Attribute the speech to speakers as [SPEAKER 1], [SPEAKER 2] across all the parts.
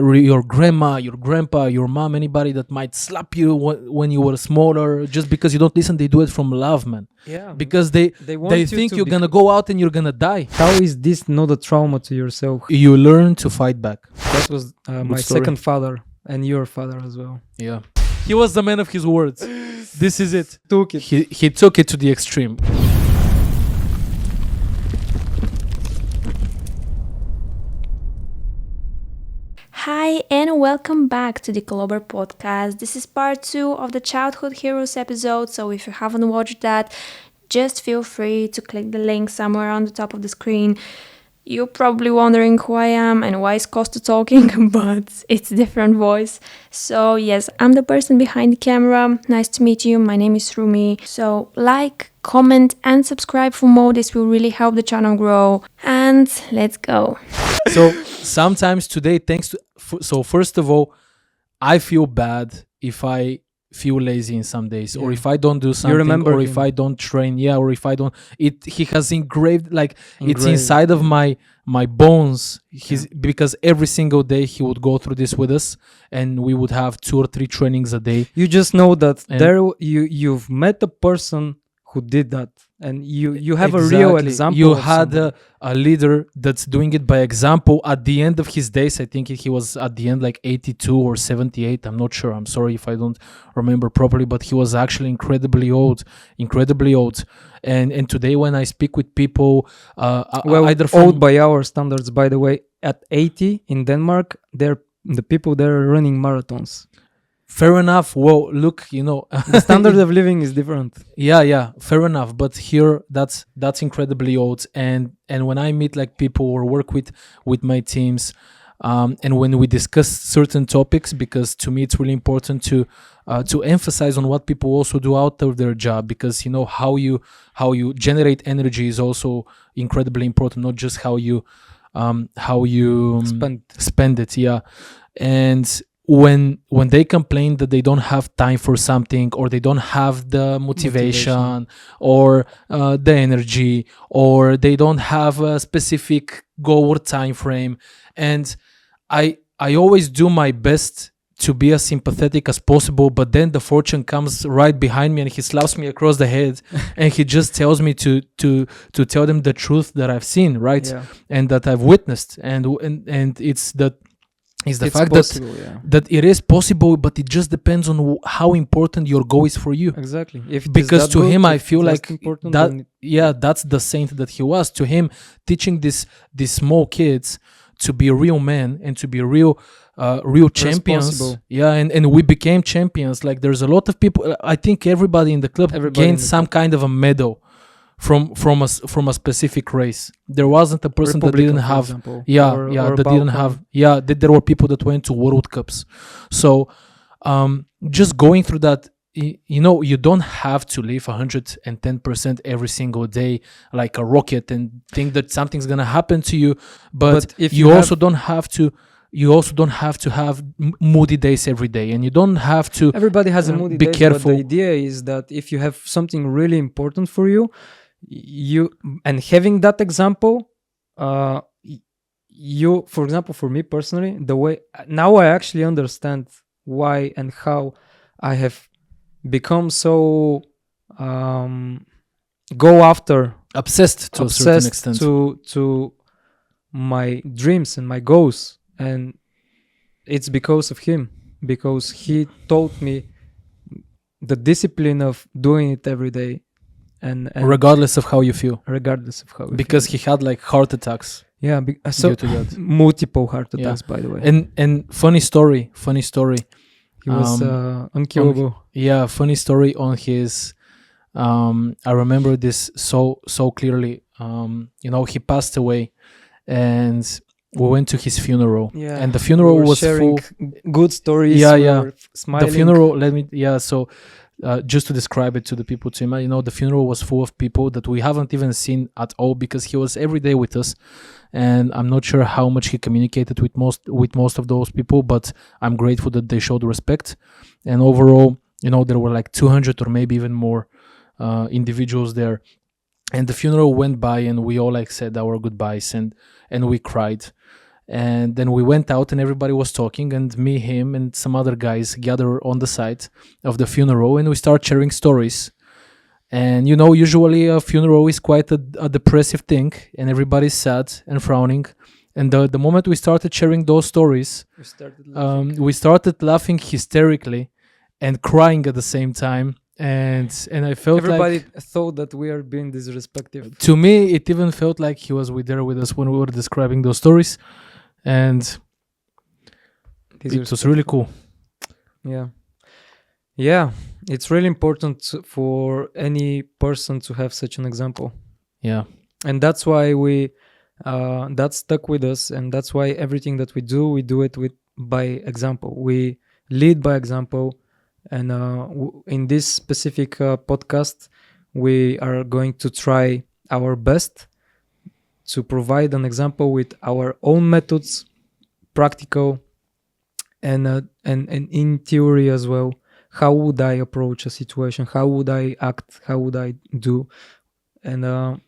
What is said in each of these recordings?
[SPEAKER 1] your grandma, your grandpa, your mom, anybody that might slap you when you were smaller, just because you don't listen, they do it from love, man.
[SPEAKER 2] Yeah.
[SPEAKER 1] Because they think you're gonna go out and you're gonna die.
[SPEAKER 2] How is this not a trauma to yourself?
[SPEAKER 1] You learn to fight back.
[SPEAKER 2] That was my
[SPEAKER 1] story.
[SPEAKER 2] second father and your father as well.
[SPEAKER 1] Yeah. He was the man of his words. This is it.
[SPEAKER 2] Took it.
[SPEAKER 1] He took it to the extreme.
[SPEAKER 3] Hi and welcome back to the Kolobar Podcast. This is part 2 of the Childhood Heroes episode, so if you haven't watched that, just feel free to click the link somewhere on the top of the screen. You're probably wondering who I am and why is Costa talking, but it's a different voice. So yes, I'm the person behind the camera. Nice to meet you. My name is Rumi. So like, comment and subscribe for more. This will really help the channel grow. And let's go.
[SPEAKER 1] So sometimes today, so first of all, I feel bad if I feel lazy in some days, or if I don't do something, or if I don't train, or if I don't. He has engraved, it's inside of my bones. Because every single day he would go through this with us, and we would have 2 or 3 trainings a day.
[SPEAKER 2] You just know that you've met a person who did that, and you have a real example.
[SPEAKER 1] You had a leader that's doing it by example. At the end of his days, I think he was at the end 82 or 78. I'm not sure. I'm sorry if I don't remember properly, but he was actually incredibly old. And today when I speak with people, either
[SPEAKER 2] old by our standards, by the way, at 80 in Denmark, they're the people that are running marathons.
[SPEAKER 1] Fair enough. Well, look,
[SPEAKER 2] the standard of living is different.
[SPEAKER 1] Yeah, fair enough. But here, that's incredibly old. And when I meet people or work with my teams, and when we discuss certain topics, because to me it's really important to emphasize on what people also do out of their job, because how you generate energy is also incredibly important, not just how you spend it. Yeah, and when they complain that they don't have time for something, or they don't have the motivation. Or the energy, or they don't have a specific goal or time frame, and I always do my best to be as sympathetic as possible, but then the fortune comes right behind me and he slaps me across the head and he just tells me to tell them the truth that I've seen, right? Yeah. And that I've witnessed, and it's that is the fact possible, that it is possible, but it just depends on how important your goal is for you.
[SPEAKER 2] Exactly.
[SPEAKER 1] Because to him, I feel like that's the saint that he was. To him, teaching these small kids to be real men and to be real champions. Yeah, and we became champions. There's a lot of people. I think everybody in the club gained some kind of a medal from a specific race. There wasn't a person that didn't have, there were people that went to World Cups. So just going through that, you don't have to live 110% every single day like a rocket and think that something's gonna happen to you. But if you also don't have to. You also don't have to have moody days every day, and you don't have to.
[SPEAKER 2] Everybody has a moody day. Be careful. But the idea is that if you have something really important for you, and having that example, for example, for me personally, the way now I actually understand why and how I have become so
[SPEAKER 1] obsessed to a certain extent
[SPEAKER 2] to my dreams and my goals. And it's because of him, because he taught me the discipline of doing it every day, and
[SPEAKER 1] regardless of how you feel.
[SPEAKER 2] Because
[SPEAKER 1] he had heart attacks.
[SPEAKER 2] Yeah, so multiple heart attacks, by the way.
[SPEAKER 1] And funny story.
[SPEAKER 2] He was unkillable.
[SPEAKER 1] Funny story on his. I remember this so clearly. He passed away, and we went to his funeral, and the funeral was full
[SPEAKER 2] good stories. Smiling.
[SPEAKER 1] The funeral. So just to describe it to the people, the funeral was full of people that we haven't even seen at all, because he was every day with us, and I'm not sure how much he communicated with most of those people, but I'm grateful that they showed respect. And overall, there were 200 or maybe even more individuals there. And the funeral went by, and we all said our goodbyes, and we cried. And then we went out and everybody was talking, and me, him, and some other guys gather on the side of the funeral, and we start sharing stories. And usually a funeral is quite a depressive thing, and everybody's sad and frowning. And the moment we started sharing those stories, we started laughing hysterically and crying at the same time. And I felt
[SPEAKER 2] everybody
[SPEAKER 1] like
[SPEAKER 2] thought that we are being disrespectful.
[SPEAKER 1] To me, it even felt like he was there with us when we were describing those stories, and it was really cool.
[SPEAKER 2] Yeah, it's really important for any person to have such an example.
[SPEAKER 1] Yeah,
[SPEAKER 2] and that's why that stuck with us, and that's why everything that we do it by example. We lead by example. And in this specific podcast, we are going to try our best to provide an example with our own methods, practical, and in theory as well. How would I approach a situation? How would I act? How would I do? And I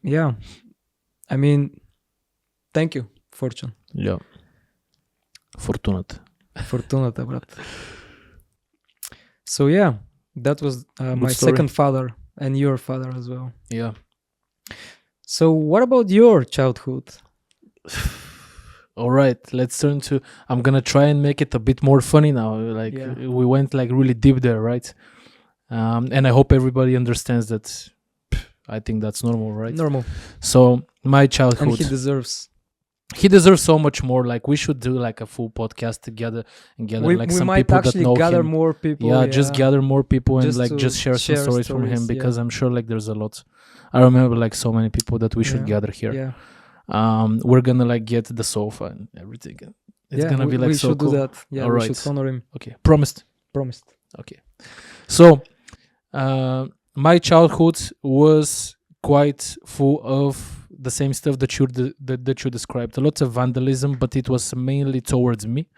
[SPEAKER 2] mean, thank you, Fortune.
[SPEAKER 1] Yeah,
[SPEAKER 2] Fortunata, brat. So yeah, that was my
[SPEAKER 1] story.
[SPEAKER 2] second father and your father as well.
[SPEAKER 1] Yeah.
[SPEAKER 2] So what about your childhood?
[SPEAKER 1] All right, let's turn to. I'm gonna try and make it a bit more funny now. We went really deep there, right? And I hope everybody understands that. I think that's normal, right?
[SPEAKER 2] Normal.
[SPEAKER 1] So my childhood.
[SPEAKER 2] And
[SPEAKER 1] he deserves so much more. We should do a full podcast together and gather some people that know
[SPEAKER 2] gather
[SPEAKER 1] him.
[SPEAKER 2] more people.
[SPEAKER 1] Yeah, just gather more people and
[SPEAKER 2] just
[SPEAKER 1] share some stories from him, because I'm sure there's a lot. I remember so many people that we should gather here.
[SPEAKER 2] Yeah.
[SPEAKER 1] We're gonna get the sofa and everything. It's gonna be
[SPEAKER 2] we
[SPEAKER 1] so
[SPEAKER 2] should
[SPEAKER 1] cool.
[SPEAKER 2] do that. Yeah, we should honor him.
[SPEAKER 1] Okay, promised. Okay, so my childhood was quite full of the same stuff that you described. A lot of vandalism, but it was mainly towards me.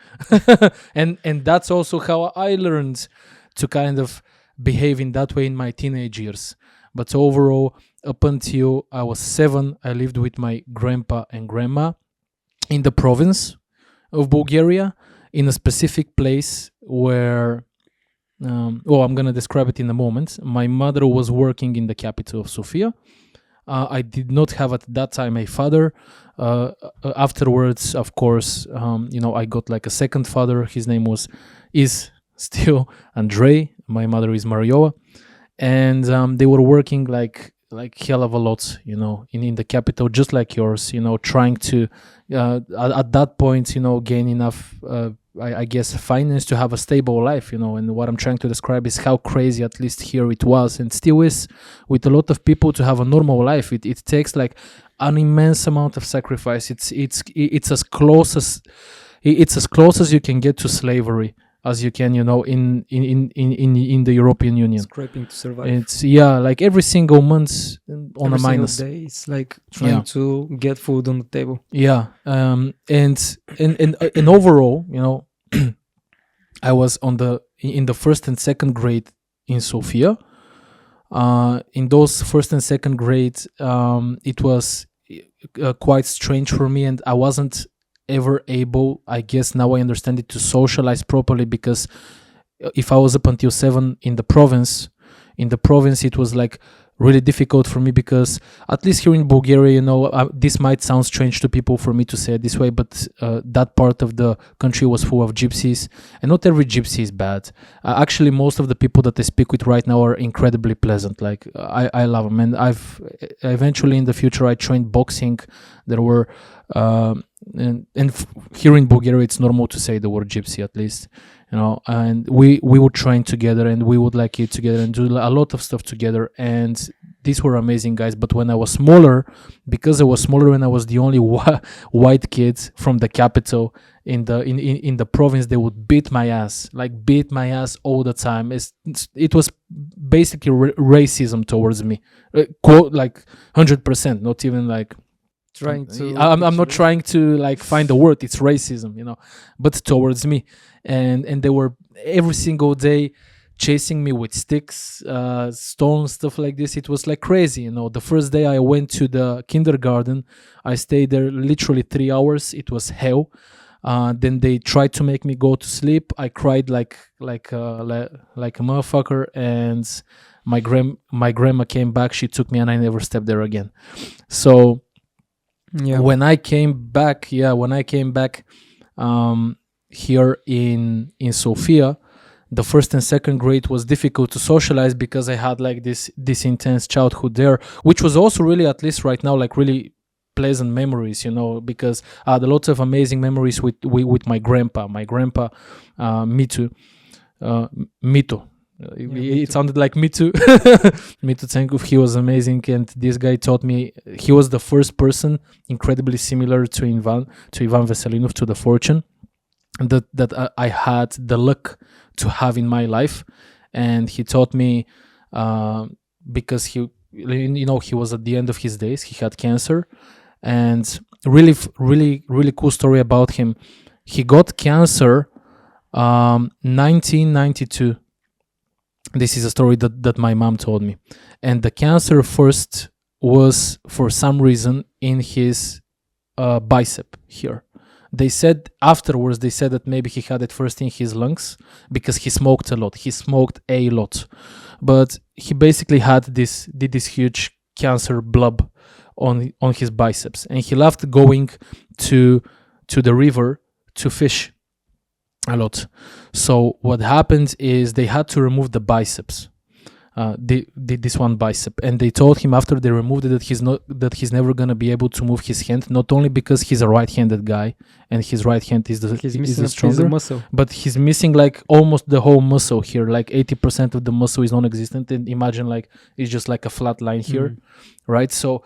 [SPEAKER 1] and that's also how I learned to kind of behave in that way in my teenage years. But overall, up until I was 7, I lived with my grandpa and grandma in the province of Bulgaria, in a specific place where I'm going to describe it in a moment. My mother was working in the capital of Sofia. I did not have at that time a father. Afterwards, of course, I got a second father. His name is still Andrei. My mother is Mariola, and they were working like hell of a lot, in the capital, just like yours. Trying to at that point, gain enough. I guess finance to have a stable life, and what I'm trying to describe is how crazy, at least here it was and still is, with a lot of people, to have a normal life. It takes an immense amount of sacrifice. It's as close as you can get to slavery as you can, in the European Union.
[SPEAKER 2] Scraping to survive.
[SPEAKER 1] It's every single month on a minus.
[SPEAKER 2] Every single day, it's trying to get food on the table.
[SPEAKER 1] Yeah, and overall, I was in the first and second grade in Sofia. In those first and second grade, it was quite strange for me, and I wasn't ever able, I guess now I understand it, to socialize properly, because if I was up until 7 in the province, it was really difficult for me, because at least here in Bulgaria, this might sound strange to people for me to say it this way, but that part of the country was full of gypsies, and not every gypsy is bad. Actually, most of the people that I speak with right now are incredibly pleasant. I love them, and I've eventually in the future I trained boxing. There were here in Bulgaria it's normal to say the word gypsy, at least, and we would train together, and we would eat together and do a lot of stuff together, and these were amazing guys. But when I was smaller, because I was smaller and I was the only white kid from the capital in the province, they would beat my ass all the time. It was basically racism towards me, quote 100%, not even
[SPEAKER 2] trying to
[SPEAKER 1] I'm not trying to find a word. It's racism, but towards me, and they were every single day chasing me with sticks, stones, stuff like this. It was like crazy, you know. The first day I went to the kindergarten, I stayed there literally 3 hours. It was hell. Then they tried to make me go to sleep. I cried like a motherfucker, and my grandma came back. She took me, and I never stepped there again. So when I came back, here in Sofia, the first and second grade was difficult to socialize because I had like this intense childhood there, which was also really, at least right now, like really pleasant memories, you know, because I had a lot of amazing memories with my grandpa. My grandpa, Mito. It sounded like me too. Mito Tsenkov, he was amazing, and this guy taught me. He was the first person, incredibly similar to Ivan Veselinov, to the fortune that I had the luck to have in my life. And he taught me because he was at the end of his days. He had cancer, and really cool story about him. He got cancer 1992. This is a story that my mom told me. And the cancer first was, for some reason, in his bicep here. They said afterwards, that maybe he had it first in his lungs because he smoked a lot. But he basically did this huge cancer blob on his biceps. And he loved going to the river to fish a lot. So what happened is they had to remove the biceps, this one bicep, and they told him after they removed it that he's never gonna be able to move his hand. Not only because he's a right-handed guy and his right hand is the stronger
[SPEAKER 2] muscle,
[SPEAKER 1] but he's missing like almost the whole muscle here. Like 80% of the muscle is non-existent, and imagine like it's just like a flat line here, right? So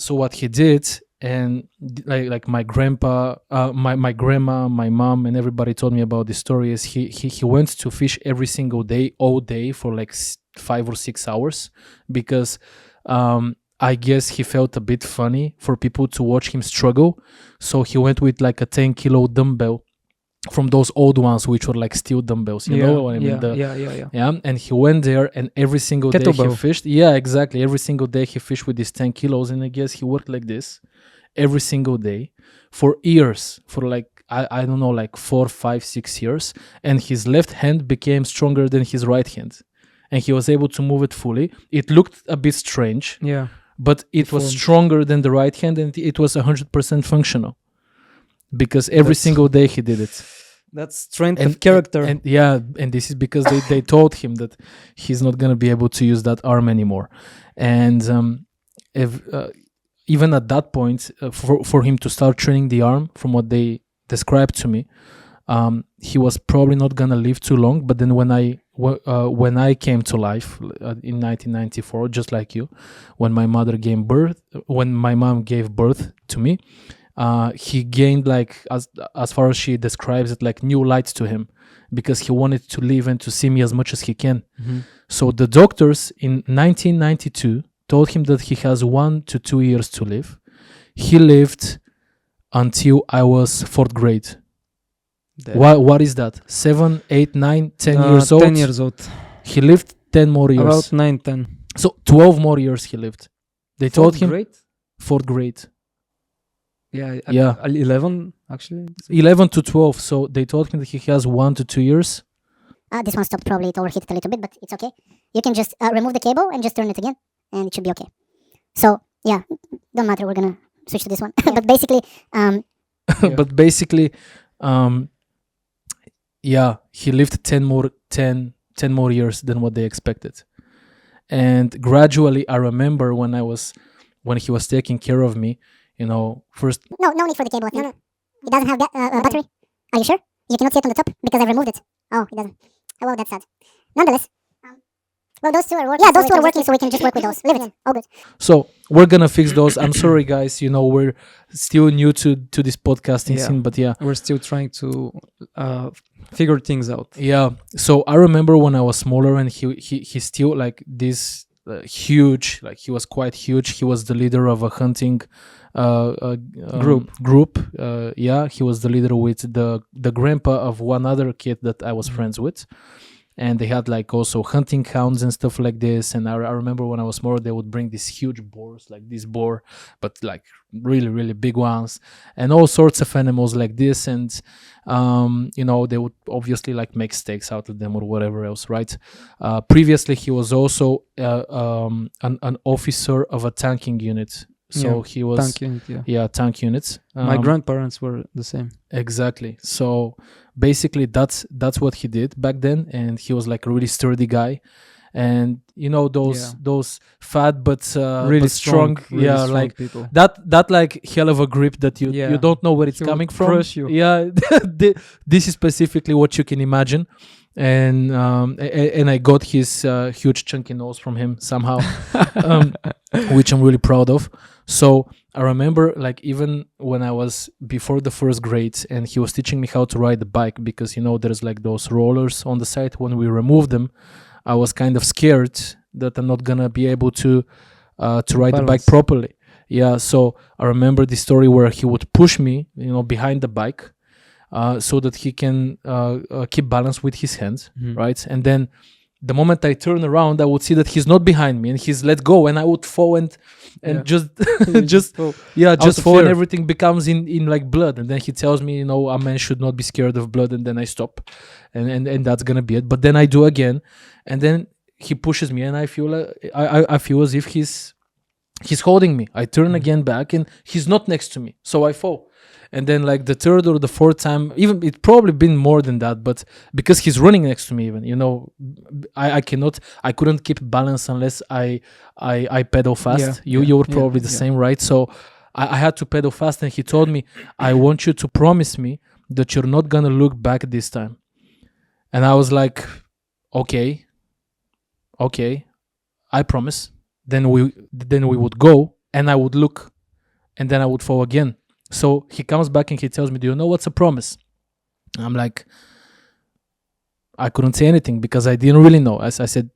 [SPEAKER 1] what he did. And like my grandpa, my grandma, my mom, and everybody told me about this story. Is he went to fish every single day, all day, for like 5 or 6 hours, because I guess he felt a bit funny for people to watch him struggle. So he went with like a 10-kilo dumbbell from those old ones, which were like steel dumbbells. You know what I mean? Yeah. And he went there, and every single day he fished. Yeah, exactly. Every single day he fished with these 10 kilos, and I guess he worked like this every single day for years, for like I don't know, like 4, 5, 6 years, and his left hand became stronger than his right hand, and he was able to move it fully. It looked a bit strange, but it was stronger than the right hand, and it was 100% functional because every single day he did it.
[SPEAKER 2] That's strength of character.
[SPEAKER 1] And this is because they told him that he's not gonna be able to use that arm anymore, and even at that point, for him to start training the arm, from what they described to me, he was probably not gonna live too long. But then when I came to life in 1994, just like you, when my mom gave birth to me, he gained, like, as far as she describes it, like new light to him, because he wanted to live and to see me as much as he can. So the doctors in 1992 told him that he has 1 to 2 years to live. He lived until I was 4th grade. What is that? 7, 8, 9, 10 years old?
[SPEAKER 2] 10 years old.
[SPEAKER 1] He lived 10 more years.
[SPEAKER 2] About 9, 10.
[SPEAKER 1] So 12 more years he lived. They told him...
[SPEAKER 2] Grade?
[SPEAKER 1] 4th grade.
[SPEAKER 2] Yeah. 11, actually.
[SPEAKER 1] 11 to 12. So they told him that he has 1 to 2 years.
[SPEAKER 4] This one stopped, probably it overheated a little bit, but it's okay. You can just remove the cable and just turn it again, and it should be okay. So yeah, don't matter, we're gonna switch to this one. But basically he lived 10 more years than what they expected. And gradually I remember when he was taking care of me, you know, first... No need for the cable, I think. No. It doesn't have battery. Are you sure? You cannot see it on the top because I removed it. Oh, it doesn't. Oh, well, that's sad. Nonetheless, well, those two are working. Yeah, those two are working, so we can just work with those. Leave it. All good.
[SPEAKER 1] So we're gonna fix those. I'm sorry, guys. You know, we're still new to this podcasting scene, but
[SPEAKER 2] we're still trying to figure things out.
[SPEAKER 1] Yeah. So I remember when I was smaller, and he still like this huge. Like he was quite huge. He was the leader of a hunting group. He was the leader with the grandpa of one other kid that I was friends with. and they had like also hunting hounds and stuff like this. And I remember when I was small, they would bring these huge boars, like this boar, but like really, really big ones, and all sorts of animals like this. And they would obviously like make steaks out of them or whatever else, right? Previously, he was also an officer of a tanking unit. So he was
[SPEAKER 2] tank unit,
[SPEAKER 1] tank units.
[SPEAKER 2] My grandparents were the same.
[SPEAKER 1] Exactly. So basically, that's what he did back then, and he was like a really sturdy guy. And those fat but
[SPEAKER 2] Really
[SPEAKER 1] but strong,
[SPEAKER 2] really strong
[SPEAKER 1] like
[SPEAKER 2] people.
[SPEAKER 1] that like hell of a grip that you don't know where it's
[SPEAKER 2] He
[SPEAKER 1] coming
[SPEAKER 2] would
[SPEAKER 1] from.
[SPEAKER 2] crush you.
[SPEAKER 1] Yeah, this is specifically what you can imagine. And I got his huge chunky nose from him somehow, which I'm really proud of. So I remember, like, even when I was before the first grade, and he was teaching me how to ride the bike, because there's like those rollers on the side. When we removed them, I was kind of scared that I'm not gonna be able to ride the bike properly. Yeah, so I remember the story where he would push me, behind the bike, so that he can keep balance with his hands, right? And then the moment I turn around, I would see that he's not behind me, and he's let go, and I would fall and just fall, and everything becomes in like blood. And then he tells me, a man should not be scared of blood, and then I stop, and that's gonna be it. But then I do again, and then he pushes me, and I feel like I feel as if he's holding me. I turn again back, and he's not next to me, so I fall. And then like the third or the fourth time, even it probably been more than that, but because he's running next to me, even I couldn't keep balance unless I pedal fast. You were probably the same, right? So I had to pedal fast, and he told me, I want you to promise me that you're not gonna look back this time. And I was like, okay, I promise. Then we would go, and I would look, and then I would fall again. So he comes back and he tells me, do you know what's a promise? I'm like, I couldn't say anything because I didn't really know. I said,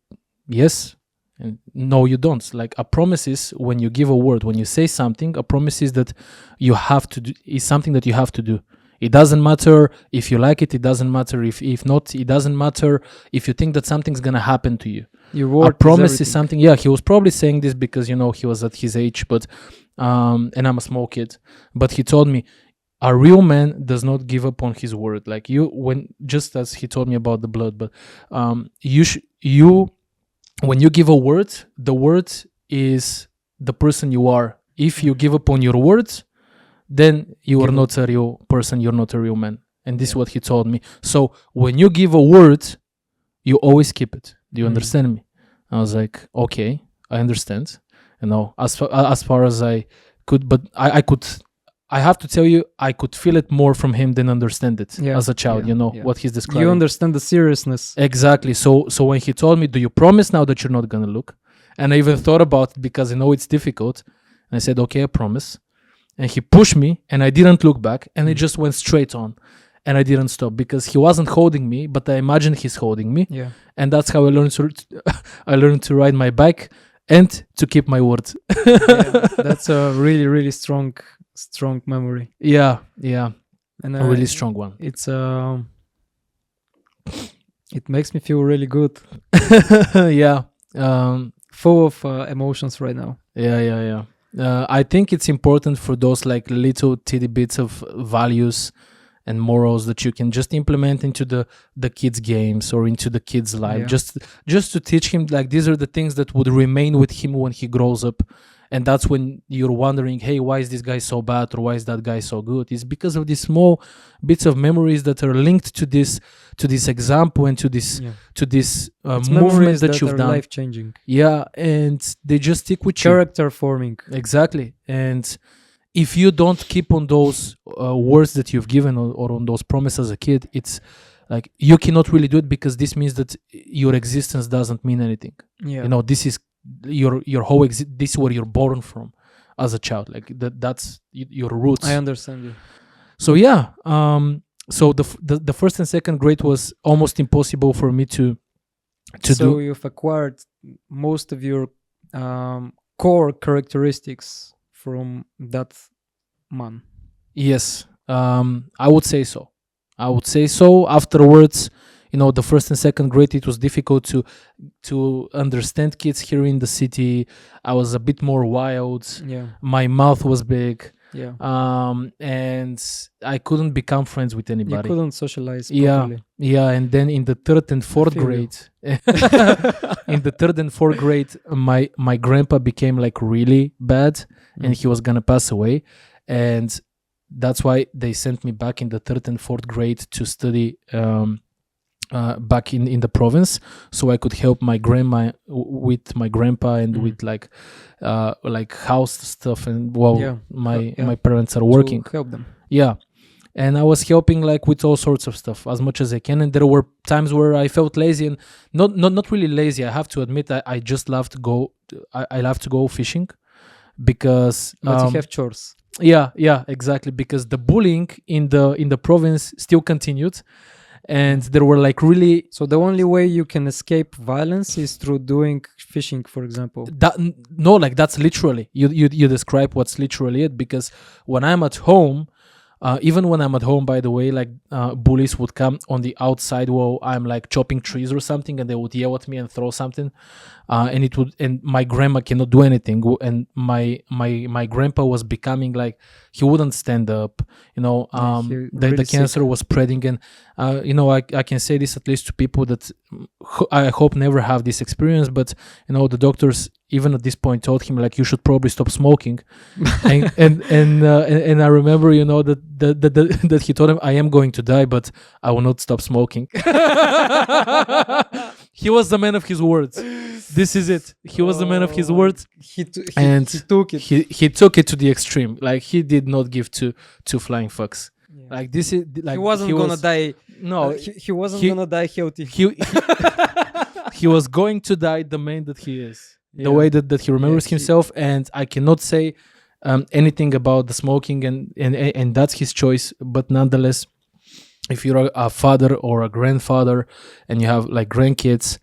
[SPEAKER 1] yes. And no, you don't. Like, a promise is when you give a word, when you say something, a promise is that you have to do, is something that you have to do. It doesn't matter if you like it. It doesn't matter if not. It doesn't matter if you think that something's going to happen to you.
[SPEAKER 2] Your word
[SPEAKER 1] a promise is something. Yeah, he was probably saying this because, he was at his age, but and I'm a small kid. But he told me, a real man does not give up on his word. Like just as he told me about the blood, but when you give a word, the word is the person you are. If you give up on your words, then you are not a real person. You're not a real man. And this is what he told me. So when you give a word, you always keep it. Do you understand me? I was like, okay, I understand. As far as I could, but I have to tell you, I could feel it more from him than understand it as a child. What he's describing.
[SPEAKER 2] You understand the seriousness.
[SPEAKER 1] Exactly. So when he told me, do you promise now that you're not gonna look? And I even thought about it because I know it's difficult. And I said, okay, I promise. And he pushed me, and I didn't look back, and it just went straight on, and I didn't stop because he wasn't holding me, but I imagined he's holding me.
[SPEAKER 2] Yeah.
[SPEAKER 1] And that's how I learned to ride my bike and to keep my word.
[SPEAKER 2] That's a really, really strong memory.
[SPEAKER 1] Yeah,
[SPEAKER 2] and
[SPEAKER 1] a really strong one.
[SPEAKER 2] It's it makes me feel really good.
[SPEAKER 1] Yeah,
[SPEAKER 2] full of emotions right now.
[SPEAKER 1] Yeah. I think it's important for those like little titty bits of values and morals that you can just implement into the kids' games or into the kids' life, just to teach him, like, these are the things that would remain with him when he grows up. And that's when you're wondering, hey, why is this guy so bad, or why is that guy so good? It's because of these small bits of memories that are linked to this example and to this movement that you've done.
[SPEAKER 2] Life changing.
[SPEAKER 1] Yeah, and they just stick with you.
[SPEAKER 2] Character forming.
[SPEAKER 1] Exactly. And if you don't keep on those words that you've given or on those promises as a kid, it's like you cannot really do it, because this means that your existence doesn't mean anything.
[SPEAKER 2] Yeah.
[SPEAKER 1] This is your whole this is where you're born from as a child. Like that's your roots.
[SPEAKER 2] I understand you.
[SPEAKER 1] So yeah, so the first and second grade was almost impossible for me to do.
[SPEAKER 2] So you've acquired most of your core characteristics from that man.
[SPEAKER 1] Yes, I would say so. Afterwards, the first and second grade, it was difficult to understand kids here in the city. I was a bit more wild.
[SPEAKER 2] Yeah.
[SPEAKER 1] My mouth was big.
[SPEAKER 2] Yeah.
[SPEAKER 1] And I couldn't become friends with
[SPEAKER 2] You
[SPEAKER 1] anybody.
[SPEAKER 2] couldn't socialize
[SPEAKER 1] Yeah.
[SPEAKER 2] properly.
[SPEAKER 1] Yeah, and then in the third and fourth
[SPEAKER 2] feel you.
[SPEAKER 1] grade, in the third and fourth grade, my grandpa became like really bad, and he was gonna pass away, and that's why they sent me back in the third and fourth grade to study back in the province, so I could help my grandma with my grandpa and with like house stuff, and my parents are working.
[SPEAKER 2] To help them.
[SPEAKER 1] Yeah. And I was helping like with all sorts of stuff as much as I can. And there were times where I felt lazy, and not really lazy. I have to admit, I just love to go. I love to go fishing because.
[SPEAKER 2] But you have chores.
[SPEAKER 1] Yeah, exactly. Because the bullying in the province still continued, and there were like really.
[SPEAKER 2] So the only way you can escape violence is through doing fishing, for example.
[SPEAKER 1] That's literally you describe what's literally it. Because when I'm at home. Even when I'm at home, by the way, like bullies would come on the outside while I'm like chopping trees or something, and they would yell at me and throw something, and my grandma cannot do anything, and my grandpa was becoming like he wouldn't stand up, the cancer was spreading, and I can say this at least to people that I hope never have this experience, but the doctors even at this point told him like you should probably stop smoking, and I remember that he told him I am going to die, but I will not stop smoking. He was the man of his words. This is it. He was the man of his words,
[SPEAKER 2] He took it.
[SPEAKER 1] He took it to the extreme. Like he did not give two flying fucks.
[SPEAKER 2] Yeah.
[SPEAKER 1] Like this is like
[SPEAKER 2] He wasn't gonna die.
[SPEAKER 1] No,
[SPEAKER 2] He wasn't
[SPEAKER 1] he-
[SPEAKER 2] gonna die healthy.
[SPEAKER 1] he was going to die the man that he is, the
[SPEAKER 2] Yeah.
[SPEAKER 1] way that he remembers
[SPEAKER 2] Yeah,
[SPEAKER 1] himself, and I cannot say anything about the smoking, and that's his choice. But nonetheless, if you're a father or a grandfather and you have like grandkids,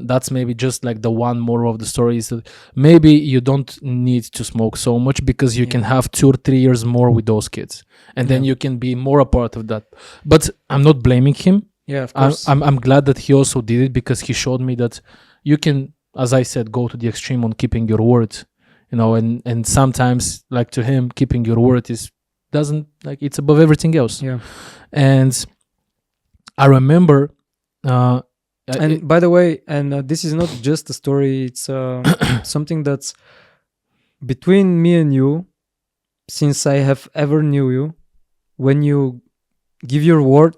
[SPEAKER 1] that's maybe just like the one more of the story is that maybe you don't need to smoke so much because you can have 2 or 3 years more with those kids, and then you can be more a part of that. But I'm not blaming him.
[SPEAKER 2] Yeah, of course.
[SPEAKER 1] I'm glad that he also did it, because he showed me that you can, as I said, go to the extreme on keeping your word, and sometimes like to him keeping your word doesn't like it's above everything else.
[SPEAKER 2] Yeah.
[SPEAKER 1] And I remember
[SPEAKER 2] And by the way, this is not just a story, it's something that's between me and you since I have ever knew you. When you give your word,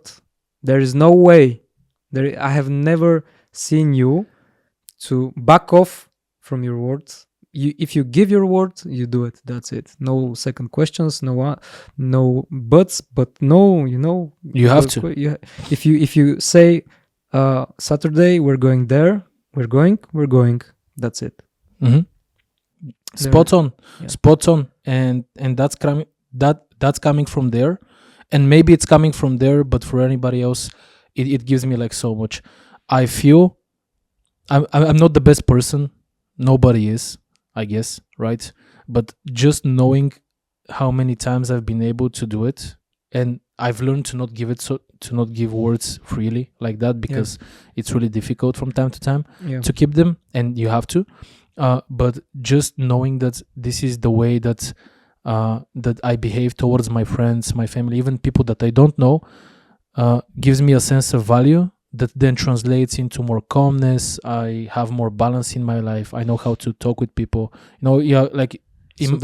[SPEAKER 2] there is no way I have never seen you to back off from your words. If you give your word, you do it. That's it. No second questions. No buts. But no,
[SPEAKER 1] you have to.
[SPEAKER 2] If you say Saturday we're going there, we're going. That's it.
[SPEAKER 1] Mm-hmm. Spot on,
[SPEAKER 2] Yeah.
[SPEAKER 1] spot on, and that's coming from there, and maybe it's coming from there, but for anybody else, it gives me like so much. I feel I'm not the best person. Nobody is, I guess, right? But just knowing how many times I've been able to do it, and I've learned to not give words freely like that, because it's really difficult from time to time to keep them, and you have to. But just knowing that this is the way that I behave towards my friends, my family, even people that I don't know, gives me a sense of value that then translates into more calmness. I have more balance in my life. I know how to talk with people.
[SPEAKER 2] So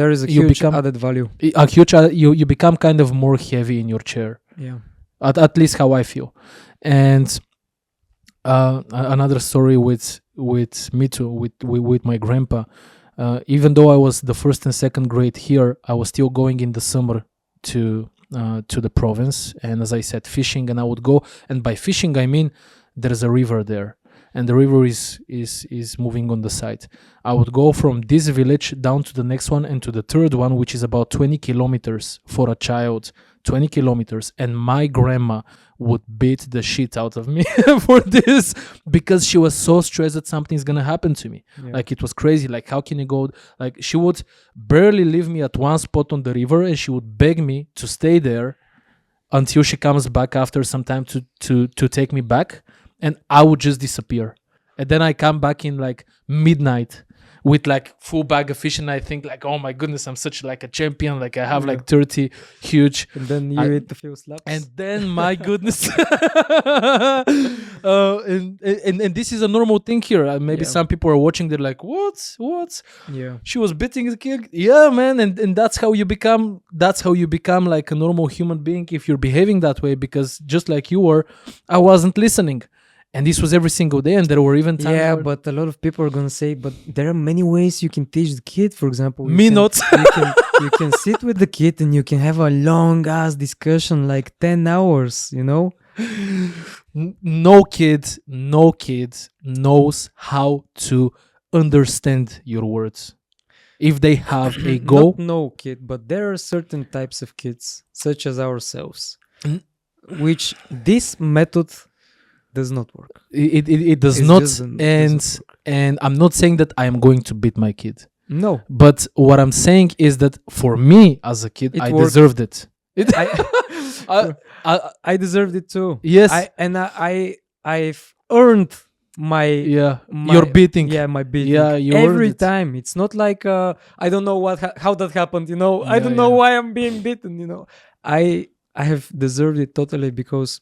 [SPEAKER 2] there is a
[SPEAKER 1] you
[SPEAKER 2] huge
[SPEAKER 1] become-
[SPEAKER 2] added value.
[SPEAKER 1] You become kind of more heavy in your chair.
[SPEAKER 2] Yeah.
[SPEAKER 1] At least how I feel. And another story with me too, with my grandpa. Even though I was the first and second grade here, I was still going in the summer to the province, and as I said, fishing. And I would go, and by fishing I mean there's a river there, and the river is moving on the side. I would go from this village down to the next one and to the third one, which is about 20 kilometers for a child. 20 kilometers, and my grandma would beat the shit out of me for this, because she was so stressed that something's gonna happen to me.
[SPEAKER 2] Yeah.
[SPEAKER 1] Like, it was crazy. Like, how can you go? Like, she would barely leave me at one spot on the river, and she would beg me to stay there until she comes back after some time to take me back, and I would just disappear. And then I come back in like midnight with like full bag of fish, and I think like, oh my goodness, I'm such like a champion. Like I have like 30 huge,
[SPEAKER 2] And then you eat a few slaps.
[SPEAKER 1] and then my goodness, and this is a normal thing here. Maybe some people are watching. They're like, what?
[SPEAKER 2] Yeah.
[SPEAKER 1] She was beating the kid. Yeah, man, and that's how you become. That's how you become like a normal human being if you're behaving that way. Because just like you were, I wasn't listening. And this was every single day, and there were even times.
[SPEAKER 2] Yeah, but a lot of people are gonna say, but there are many ways you can teach the kid. For example,
[SPEAKER 1] not.
[SPEAKER 2] You can sit with the kid and you can have a long ass discussion, like 10 hours. You know.
[SPEAKER 1] No kid knows how to understand your words. If they have a goal,
[SPEAKER 2] Not no kid, but there are certain types of kids, such as ourselves, which this method does not work.
[SPEAKER 1] it does
[SPEAKER 2] It
[SPEAKER 1] not.
[SPEAKER 2] doesn't work.
[SPEAKER 1] And I'm not saying that I am going to beat my kid.
[SPEAKER 2] No,
[SPEAKER 1] But what I'm saying is that for me as a kid,
[SPEAKER 2] It
[SPEAKER 1] I
[SPEAKER 2] worked.
[SPEAKER 1] deserved it.
[SPEAKER 2] I deserved it too.
[SPEAKER 1] Yes.
[SPEAKER 2] I've earned my
[SPEAKER 1] You're beating.
[SPEAKER 2] Yeah, my beating.
[SPEAKER 1] Yeah, you earned
[SPEAKER 2] every
[SPEAKER 1] it.
[SPEAKER 2] time. It's not like I don't know how that happened. You know, I don't know why I'm being beaten. You know, I have deserved it totally because,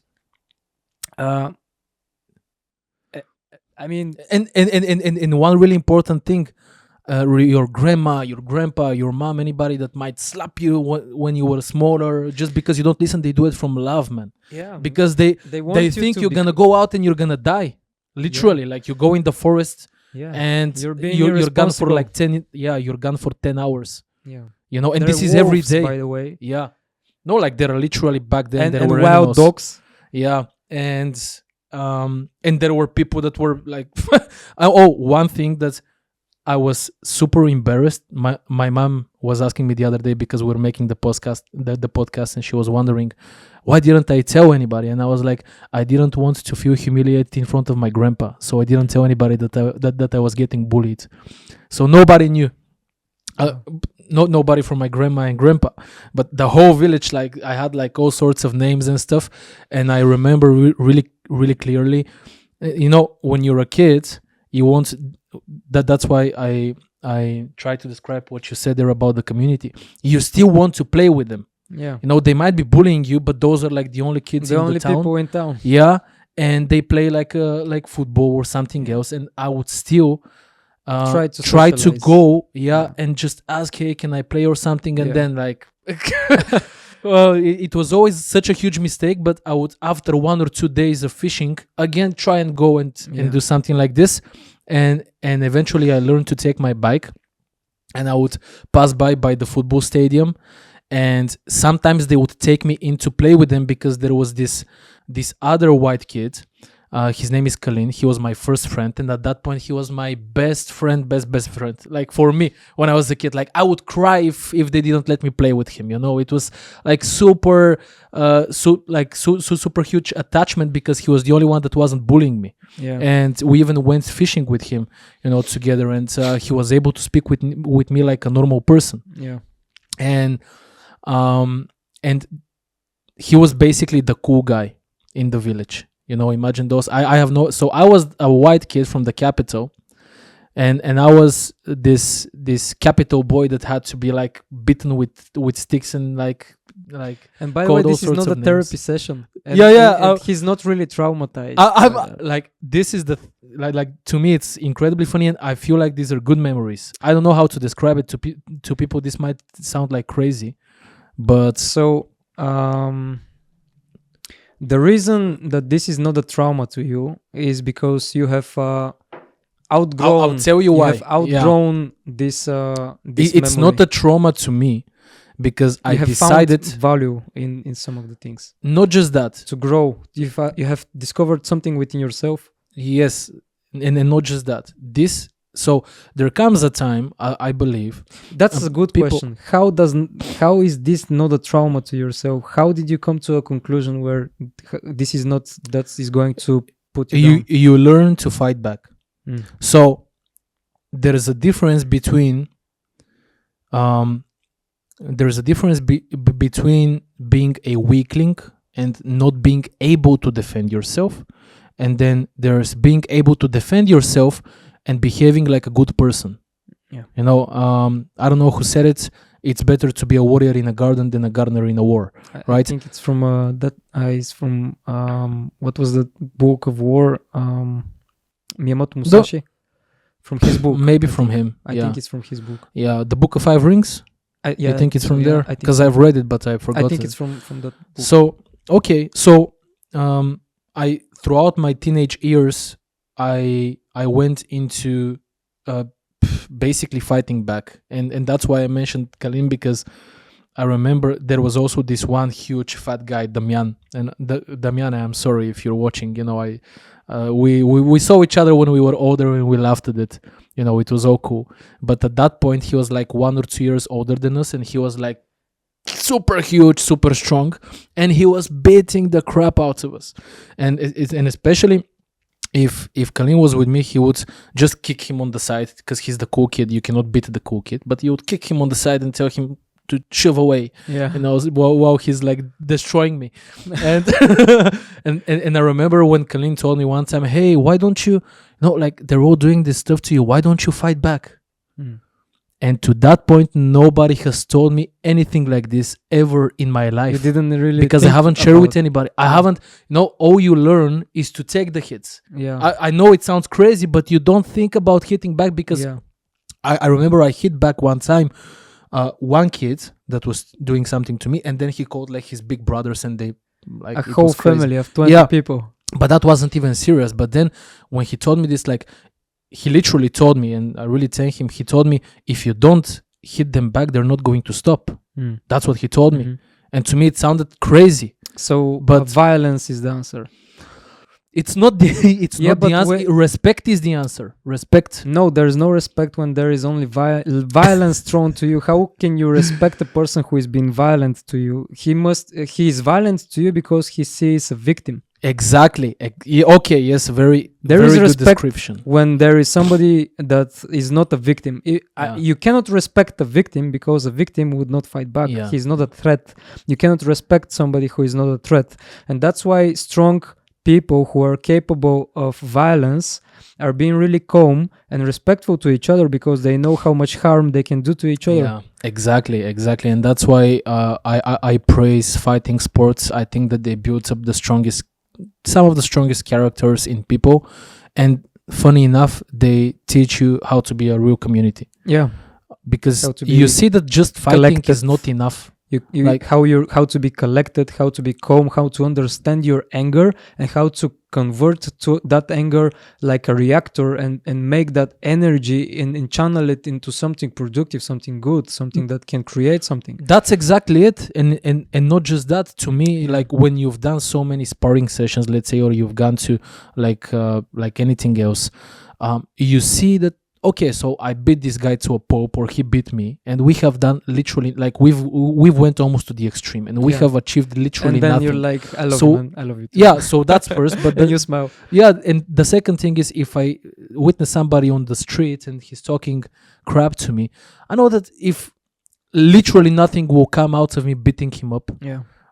[SPEAKER 2] I mean,
[SPEAKER 1] And one really important thing, your grandma, your grandpa, your mom, anybody that might slap you when you were smaller, just because you don't listen, they do it from love, man.
[SPEAKER 2] yeah,
[SPEAKER 1] Because they
[SPEAKER 2] want you
[SPEAKER 1] think
[SPEAKER 2] to
[SPEAKER 1] you're gonna go out and you're gonna die, literally. Like you go in the forest
[SPEAKER 2] yeah,
[SPEAKER 1] and
[SPEAKER 2] You're being
[SPEAKER 1] you're gone for
[SPEAKER 2] irresponsible.
[SPEAKER 1] like 10. Yeah, you're gone for 10 hours.
[SPEAKER 2] yeah.
[SPEAKER 1] You know, and
[SPEAKER 2] There
[SPEAKER 1] this
[SPEAKER 2] are
[SPEAKER 1] is every
[SPEAKER 2] wolves,
[SPEAKER 1] day.
[SPEAKER 2] by the way,
[SPEAKER 1] Yeah, no, like there are literally back then there
[SPEAKER 2] and
[SPEAKER 1] were
[SPEAKER 2] wild
[SPEAKER 1] animals.
[SPEAKER 2] dogs.
[SPEAKER 1] Yeah, and there were people that were like, one thing that I was super embarrassed. My mom was asking me the other day because we were making the podcast, and she was wondering why didn't I tell anybody, and I was like, I didn't want to feel humiliated in front of my grandpa, so I didn't tell anybody that I was getting bullied. So nobody knew. Nobody from my grandma and grandpa, but the whole village, like I had like all sorts of names and stuff. And I remember really clearly, when you're a kid, you want that's why I try to describe what you said there about the community. You still want to play with them.
[SPEAKER 2] Yeah,
[SPEAKER 1] They might be bullying you, but those are like the only kids
[SPEAKER 2] the
[SPEAKER 1] in
[SPEAKER 2] only
[SPEAKER 1] the town.
[SPEAKER 2] people in town.
[SPEAKER 1] Yeah, and they play like football or something else, and I would still try to
[SPEAKER 2] socialize.
[SPEAKER 1] go and just ask, hey, can I play or something, and then like well, it was always such a huge mistake, but I would, after 1 or 2 days of fishing, again try and go and do something like this, and eventually I learned to take my bike, and I would pass by the football stadium, and sometimes they would take me in to play with them because there was this other white kid. His name is Kalin. He was my first friend, and at that point he was my best friend. Like for me, when I was a kid, like I would cry if they didn't let me play with him. It was like super huge attachment because he was the only one that wasn't bullying me.
[SPEAKER 2] Yeah,
[SPEAKER 1] And we even went fishing with him, together, and he was able to speak with me like a normal person.
[SPEAKER 2] yeah,
[SPEAKER 1] And he was basically the cool guy in the village. Imagine those. So I was a white kid from the capital, and I was this capital boy that had to be like beaten with sticks and like.
[SPEAKER 2] And by the
[SPEAKER 1] called
[SPEAKER 2] way,
[SPEAKER 1] all
[SPEAKER 2] this is
[SPEAKER 1] sorts
[SPEAKER 2] not a
[SPEAKER 1] of
[SPEAKER 2] therapy
[SPEAKER 1] names.
[SPEAKER 2] session. And
[SPEAKER 1] Yeah.
[SPEAKER 2] he's not really traumatized.
[SPEAKER 1] I'm like, this is like to me it's incredibly funny, and I feel like these are good memories. I don't know how to describe it to people. This might sound like crazy, but
[SPEAKER 2] So, the reason that this is not a trauma to you is because you have outgrown.
[SPEAKER 1] I'll tell you why.
[SPEAKER 2] have outgrown this. This
[SPEAKER 1] it's
[SPEAKER 2] memory.
[SPEAKER 1] not a trauma to me because
[SPEAKER 2] You
[SPEAKER 1] I
[SPEAKER 2] have
[SPEAKER 1] decided
[SPEAKER 2] found value in some of the things
[SPEAKER 1] not just that.
[SPEAKER 2] to grow. You have discovered something within yourself.
[SPEAKER 1] Yes, and not just that. So there comes a time, I believe.
[SPEAKER 2] That's a good
[SPEAKER 1] people-
[SPEAKER 2] question. How is this not a trauma to yourself? How did you come to a conclusion where this is not that is going to put you down?
[SPEAKER 1] You learn to fight back.
[SPEAKER 2] Mm.
[SPEAKER 1] So there is a difference between between being a weakling and not being able to defend yourself. And then there's being able to defend yourself and behaving like a good person.
[SPEAKER 2] Yeah.
[SPEAKER 1] You know, I don't know who said it. It's better to be a warrior in a garden than a gardener in a war, right?
[SPEAKER 2] I think it's from is from what was the book of war? Miyamoto Musashi. From his book.
[SPEAKER 1] Maybe from him.
[SPEAKER 2] I think it's from his book.
[SPEAKER 1] Yeah, the Book of Five Rings. I think it's from there because I've read it, but I forgot.
[SPEAKER 2] I think it's from that book.
[SPEAKER 1] So okay, so I throughout my teenage years, I went into basically fighting back, and that's why I mentioned Kalim, because I remember there was also this one huge fat guy, Damian, and Damian, I'm sorry if you're watching. You know, we saw each other when we were older and we laughed at it. You know, it was all cool. But at that point, he was like 1 or 2 years older than us, and he was like super huge, super strong, and he was beating the crap out of us. And especially if Kalim was with me, he would just kick him on the side because he's the cool kid. You cannot beat the cool kid, but you would kick him on the side and tell him to shove away.
[SPEAKER 2] Yeah.
[SPEAKER 1] You know, while he's like destroying me. And and I remember when Kalim told me one time, hey, why don't you, like they're all doing this stuff to you, why don't you fight back? And to that point, nobody has told me anything like this ever in my life.
[SPEAKER 2] You didn't really,
[SPEAKER 1] because I haven't shared with anybody. I haven't. All you learn is to take the hits.
[SPEAKER 2] Yeah.
[SPEAKER 1] I know it sounds crazy, but you don't think about hitting back, because I remember I hit back one time. One kid that was doing something to me, and then he called like his big brothers, and they like
[SPEAKER 2] a whole family of 20 people.
[SPEAKER 1] But that wasn't even serious. But then when he told me this, like, he literally told me, and I really thank him, he told me, if you don't hit them back, they're not going to stop. That's what he told me. And to me, it sounded crazy.
[SPEAKER 2] So, but violence is the answer.
[SPEAKER 1] It's not the answer. Respect is the answer. Respect.
[SPEAKER 2] No, there is no respect when there is only violence thrown to you. How can you respect a person who is being violent to you? He is violent to you because he sees a victim.
[SPEAKER 1] Exactly. Okay. Yes. Very.
[SPEAKER 2] There is
[SPEAKER 1] good
[SPEAKER 2] respect
[SPEAKER 1] description.
[SPEAKER 2] when there is somebody that is not a victim. You cannot respect a victim because a victim would not fight back.
[SPEAKER 1] Yeah.
[SPEAKER 2] He's not a threat. You cannot respect somebody who is not a threat, and that's why strong people who are capable of violence are being really calm and respectful to each other because they know how much harm they can do to each other.
[SPEAKER 1] Yeah, exactly, and that's why I praise fighting sports. I think that they build up some of the strongest characters in people, and funny enough, they teach you how to be a real community.
[SPEAKER 2] Yeah,
[SPEAKER 1] because you see that just fighting is not enough.
[SPEAKER 2] You like how to be collected, how to be calm, how to understand your anger, and how to convert to that anger like a reactor and make that energy and channel it into something productive, something good, something that can create something.
[SPEAKER 1] That's exactly it. And not just that. To me, like when you've done so many sparring sessions, let's say, or you've gone to like anything else, you see that, okay, so I beat this guy to a pulp, or he beat me, and we have done literally, like we've went almost to the extreme, and we have achieved literally
[SPEAKER 2] and then
[SPEAKER 1] nothing.
[SPEAKER 2] you're like, I love you, man. I love you too.
[SPEAKER 1] Yeah, so that's first, but then
[SPEAKER 2] and you smile.
[SPEAKER 1] Yeah, and the second thing is, if I witness somebody on the street and he's talking crap to me, I know that if literally nothing will come out of me beating him up,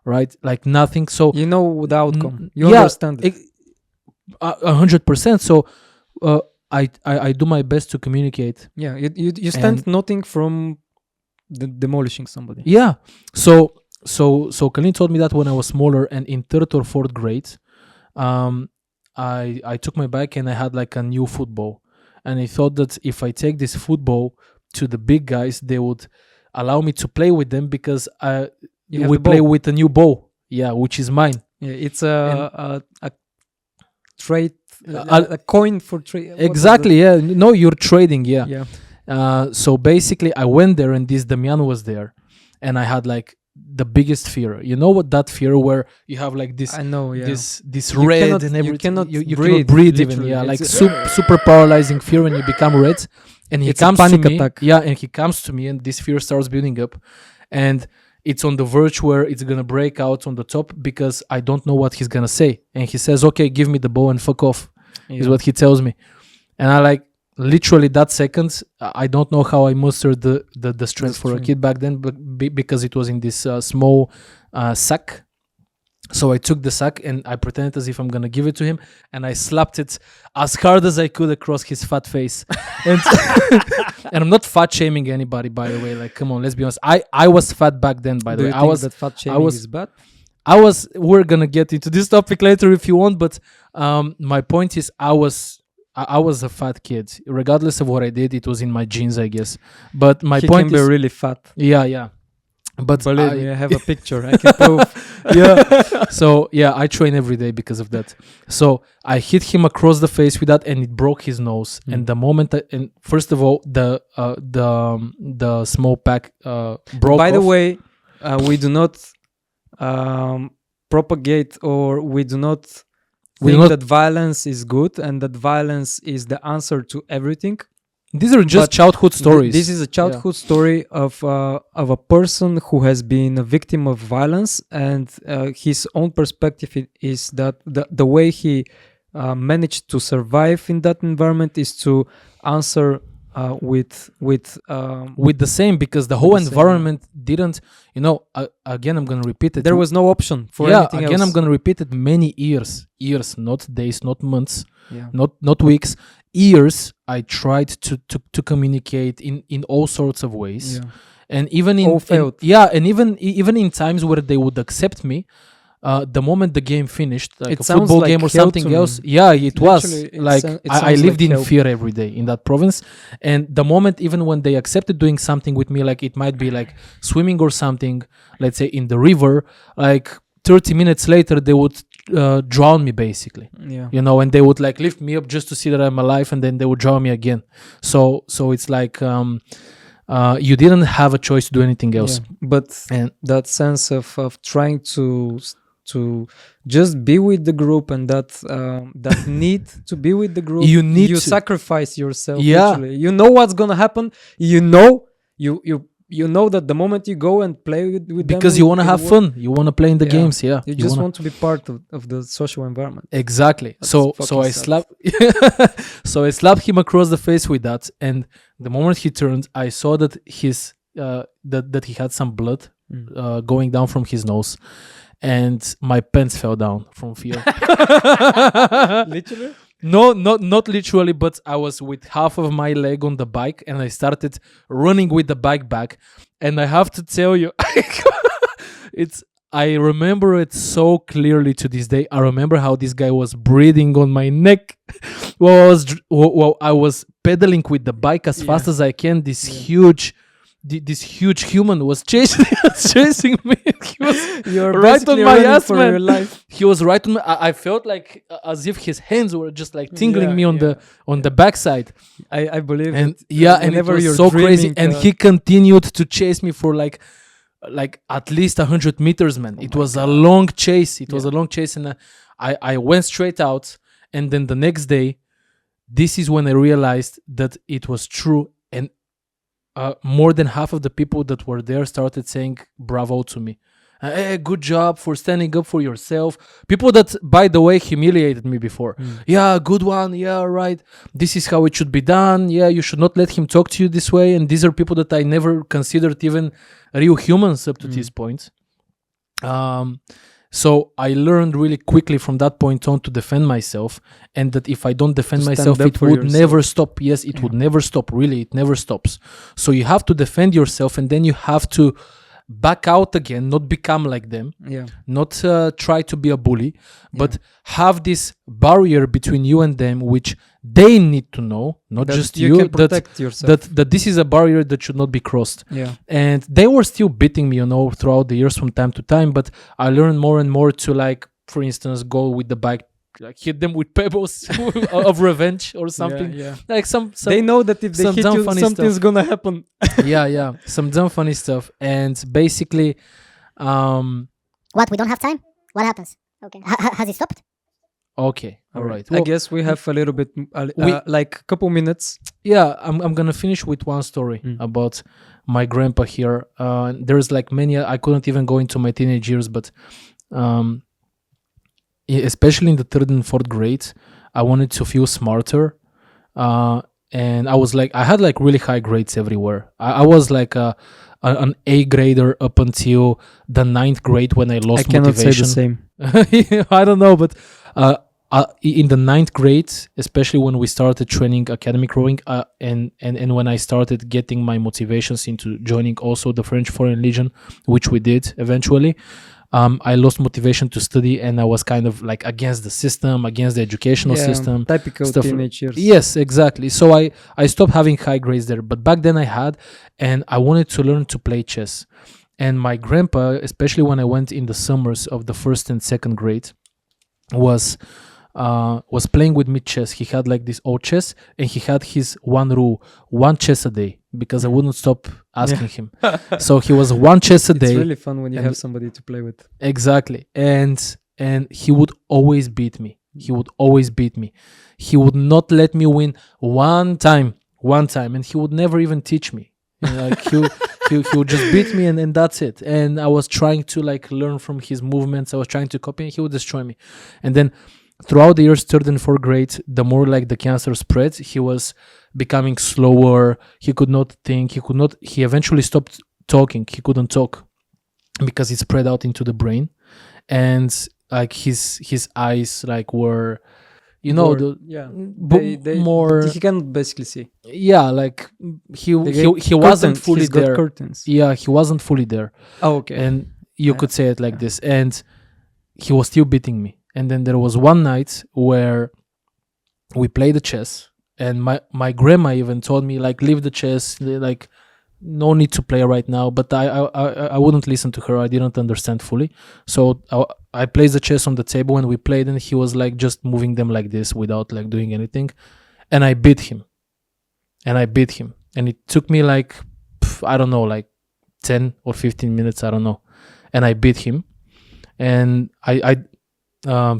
[SPEAKER 1] right? Like nothing. So
[SPEAKER 2] you know the outcome. You understand it.
[SPEAKER 1] 100%. So I do my best to communicate.
[SPEAKER 2] Yeah, you stand nothing from demolishing somebody.
[SPEAKER 1] Yeah. So Kalin told me that when I was smaller, and in 3rd or 4th grade, I took my bike and I had like a new football, and I thought that if I take this football to the big guys, they would allow me to play with them, because we play with a new ball. Yeah, which is mine.
[SPEAKER 2] Yeah, it's a trade. A coin for trade.
[SPEAKER 1] Exactly. Yeah. No, you're trading. Yeah. So basically, I went there, and this Damian was there, and I had like the biggest fear. You know what that fear where you have like this?
[SPEAKER 2] I know. Yeah.
[SPEAKER 1] This red and everything.
[SPEAKER 2] You
[SPEAKER 1] cannot breathe even. Yeah. Like super paralyzing fear when you become red, and he comes to me. Attack. Yeah, and he comes to me, and this fear starts building up, and it's on the verge where it's gonna break out on the top, because I don't know what he's gonna say. And he says, "Okay, give me the ball and fuck off." Is what he tells me, and I like literally that second. I don't know how I mustered the strength for a kid back then, but because it was in this small sack, So I took the sack and I pretended as if I'm gonna give it to him, and I slapped it as hard as I could across his fat face. And, and I'm not fat shaming anybody, by the way. Like, come on, let's be honest. I was fat back then, by the way.
[SPEAKER 2] I was that fat shaming
[SPEAKER 1] was-
[SPEAKER 2] is bad.
[SPEAKER 1] We're gonna get into this topic later if you want, but my point is I was a fat kid. Regardless of what I did, it was in my genes, I guess. But my
[SPEAKER 2] He
[SPEAKER 1] point
[SPEAKER 2] can be
[SPEAKER 1] is,
[SPEAKER 2] really fat.
[SPEAKER 1] yeah. But
[SPEAKER 2] Believe me, I have a picture. I can prove.
[SPEAKER 1] yeah. So yeah, I train every day because of that. So I hit him across the face with that, and it broke his nose. And the moment, and first of all, the small pack broke.
[SPEAKER 2] By the
[SPEAKER 1] off.
[SPEAKER 2] way, we do not propagate, or we do not
[SPEAKER 1] We
[SPEAKER 2] think
[SPEAKER 1] do not-
[SPEAKER 2] that violence is good and that violence is the answer to everything.
[SPEAKER 1] These are just
[SPEAKER 2] But
[SPEAKER 1] childhood stories.
[SPEAKER 2] This is a childhood story of a person who has been a victim of violence, and his own perspective is that the way he managed to survive in that environment is to answer
[SPEAKER 1] with the same, because the whole
[SPEAKER 2] the same,
[SPEAKER 1] environment didn't, again, I'm going to repeat it.
[SPEAKER 2] there was no option for anything
[SPEAKER 1] again,
[SPEAKER 2] else.
[SPEAKER 1] I'm going to repeat it many years, not days, not months,
[SPEAKER 2] Yeah.
[SPEAKER 1] not weeks, years. I tried to communicate in all sorts of ways.
[SPEAKER 2] Yeah.
[SPEAKER 1] And even
[SPEAKER 2] All failed.
[SPEAKER 1] and even in times where they would accept me, the moment the game finished, like
[SPEAKER 2] It
[SPEAKER 1] a
[SPEAKER 2] sounds
[SPEAKER 1] football
[SPEAKER 2] like
[SPEAKER 1] game or
[SPEAKER 2] hell
[SPEAKER 1] something
[SPEAKER 2] to me.
[SPEAKER 1] else, yeah, it was
[SPEAKER 2] Literally,
[SPEAKER 1] like
[SPEAKER 2] it
[SPEAKER 1] I
[SPEAKER 2] sounds
[SPEAKER 1] lived
[SPEAKER 2] like
[SPEAKER 1] in
[SPEAKER 2] hell.
[SPEAKER 1] fear every day in that province. And the moment, even when they accepted doing something with me, like it might be like swimming or something, let's say in the river, like 30 minutes later they would drown me basically.
[SPEAKER 2] Yeah.
[SPEAKER 1] And they would like lift me up just to see that I'm alive, and then they would drown me again. So it's like you didn't have a choice to do anything else.
[SPEAKER 2] Yeah. But
[SPEAKER 1] And
[SPEAKER 2] that sense of trying to just be with the group, and that need to be with the group,
[SPEAKER 1] You need to.
[SPEAKER 2] sacrifice yourself.
[SPEAKER 1] Yeah.
[SPEAKER 2] Literally. You know what's gonna happen. You know that the moment you go and play with
[SPEAKER 1] because
[SPEAKER 2] them,
[SPEAKER 1] you want to have fun, you want to play in the
[SPEAKER 2] Yeah.
[SPEAKER 1] games. Yeah,
[SPEAKER 2] You just
[SPEAKER 1] wanna-
[SPEAKER 2] want to be part of the social environment.
[SPEAKER 1] Exactly.
[SPEAKER 2] That's
[SPEAKER 1] So
[SPEAKER 2] fucking
[SPEAKER 1] I
[SPEAKER 2] sad.
[SPEAKER 1] slapped I slapped him across the face with that, and the moment he turned, I saw that his that he had some blood going down from his nose, and my pants fell down from fear.
[SPEAKER 2] Literally.
[SPEAKER 1] No, not literally, but I was with half of my leg on the bike, and I started running with the bike back. And I have to tell you, I remember it so clearly to this day. I remember how this guy was breathing on my neck while I was pedaling with the bike as fast as I can. This huge human was chasing me. He was
[SPEAKER 2] You're
[SPEAKER 1] right on
[SPEAKER 2] basically
[SPEAKER 1] my
[SPEAKER 2] running
[SPEAKER 1] ass,
[SPEAKER 2] for
[SPEAKER 1] man.
[SPEAKER 2] your life.
[SPEAKER 1] He was right on my. I felt like as if his hands were just like tingling
[SPEAKER 2] Yeah,
[SPEAKER 1] me on the backside.
[SPEAKER 2] I believe
[SPEAKER 1] And
[SPEAKER 2] it.
[SPEAKER 1] yeah, and it
[SPEAKER 2] Whenever
[SPEAKER 1] was
[SPEAKER 2] you're
[SPEAKER 1] so crazy.
[SPEAKER 2] dreaming,
[SPEAKER 1] And he continued to chase me for like at least 100 meters, man. It was a long chase. It was a long chase, and I went straight out. And then the next day, this is when I realized that it was true. And more than half of the people that were there started saying bravo to me. Hey, good job for standing up for yourself. People that, by the way, humiliated me before. Yeah, good one. Yeah, right. This is how it should be done. Yeah, you should not let him talk to you this way. And these are people that I never considered even real humans up to this point. So I learned really quickly from that point on to defend myself, and that if I don't defend
[SPEAKER 2] To stand
[SPEAKER 1] myself,
[SPEAKER 2] up
[SPEAKER 1] it
[SPEAKER 2] for
[SPEAKER 1] would
[SPEAKER 2] yourself.
[SPEAKER 1] never stop. Yes, it would never stop. Really, it never stops. So you have to defend yourself, and then you have to back out again, not become like them,
[SPEAKER 2] Yeah.
[SPEAKER 1] not try to be a bully, but have this barrier between you and them, which they need to know, not
[SPEAKER 2] That
[SPEAKER 1] just
[SPEAKER 2] you
[SPEAKER 1] you,
[SPEAKER 2] can protect yourself.
[SPEAKER 1] that this is a barrier that should not be crossed.
[SPEAKER 2] Yeah.
[SPEAKER 1] And they were still beating me, throughout the years from time to time, but I learned more and more to, like, for instance, go with the bike, like hit them with pebbles of revenge or something.
[SPEAKER 2] Yeah.
[SPEAKER 1] Like some
[SPEAKER 2] They know that if they
[SPEAKER 1] some
[SPEAKER 2] hit
[SPEAKER 1] dumb
[SPEAKER 2] you,
[SPEAKER 1] funny
[SPEAKER 2] something's
[SPEAKER 1] stuff.
[SPEAKER 2] gonna happen.
[SPEAKER 1] yeah, some dumb funny stuff. And basically,
[SPEAKER 5] What? We don't have time? What happens? Okay. Has it stopped?
[SPEAKER 1] okay, all right.
[SPEAKER 2] I guess we have a little bit, like a couple minutes.
[SPEAKER 1] Yeah, I'm gonna finish with one story about my grandpa here. There's like many. I couldn't even go into my teenage years, but especially in the 3rd and 4th grade, I wanted to feel smarter, and I had like really high grades everywhere. I was like an A grader up until the 9th grade when I lost
[SPEAKER 2] I cannot say
[SPEAKER 1] motivation.
[SPEAKER 2] the same.
[SPEAKER 1] I don't know, but in the ninth grade, especially when we started training academic rowing, and when I started getting my motivations into joining also the French Foreign Legion, which we did eventually, I lost motivation to study, and I was kind of like against the system, against the educational system.
[SPEAKER 2] Typical
[SPEAKER 1] stuff.
[SPEAKER 2] teenage years.
[SPEAKER 1] Yes, exactly. So I stopped having high grades there, but back then I had, and I wanted to learn to play chess. And my grandpa, especially when I went in the summers of the first and second grade, was playing with me chess. He had like this old chess, and he had his one rule: one chess a day, because I wouldn't stop asking him. So he was one chess a day.
[SPEAKER 2] It's really fun when you have somebody to play with.
[SPEAKER 1] Exactly. And he would always beat me. He would always beat me. He would not let me win one time, and he would never even teach me. You know, like he would just beat me, and that's it. And I was trying to like learn from his movements. I was trying to copy, and he would destroy me. And then throughout the years, third and fourth grade, the more like the cancer spread, he was becoming slower. He could not think. He eventually stopped talking. He couldn't talk because it spread out into the brain, and like his eyes like were, you know, more.
[SPEAKER 2] He can basically see.
[SPEAKER 1] Yeah, like he wasn't fully there.
[SPEAKER 2] Curtains.
[SPEAKER 1] Yeah, he wasn't fully there.
[SPEAKER 2] Oh, okay.
[SPEAKER 1] And you could say it like this, and he was still beating me. And then there was one night where we played the chess, and my grandma even told me like, leave the chess, like no need to play right now. But I wouldn't listen to her. I didn't understand fully. So I placed the chess on the table and we played, and he was like just moving them like this without like doing anything. And I beat him. And it took me like, I don't know, like 10 or 15 minutes. I don't know. And I beat him. And so